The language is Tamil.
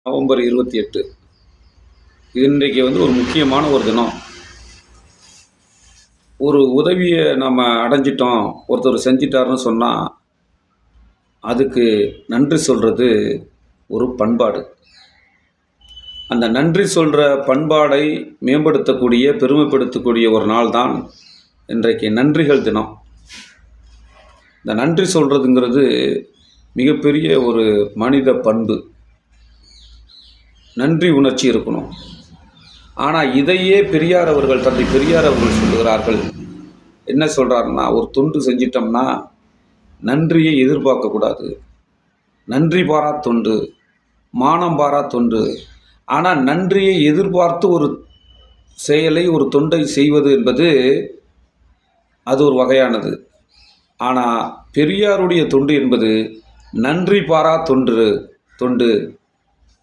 நவம்பர் 28 இன்றைக்கு ஒரு முக்கியமான ஒரு தினம். ஒரு உதவியை நம்ம அடைஞ்சிட்டோம், ஒருத்தர் செஞ்சிட்டாருன்னு சொன்னால் அதுக்கு நன்றி சொல்கிறது ஒரு பண்பாடு. அந்த நன்றி சொல்கிற பண்பாடை மேம்படுத்தக்கூடிய, பெருமைப்படுத்தக்கூடிய ஒரு நாள் தான் இன்றைக்கு நன்றிகள் தினம். இந்த நன்றி சொல்கிறதுங்கிறது மிகப்பெரிய ஒரு மனித பண்பு. நன்றி உணர்ச்சி இருக்கணும். ஆனால் இதையே பெரியார் அவர்கள், தந்தை பெரியார் அவர்கள் சொல்லுகிறார்கள். என்ன சொல்கிறாருன்னா, ஒரு தொண்டு செஞ்சிட்டோம்னா நன்றியை எதிர்பார்க்கக்கூடாது. நன்றி பாரா தொண்டு, மானம் பாரா தொண்டு. ஆனால் நன்றியை எதிர்பார்த்து ஒரு செயலை, ஒரு தொண்டை செய்வது என்பது அது ஒரு வகையானது. ஆனால் பெரியாருடைய தொண்டு என்பது நன்றி பாரா தொண்டு.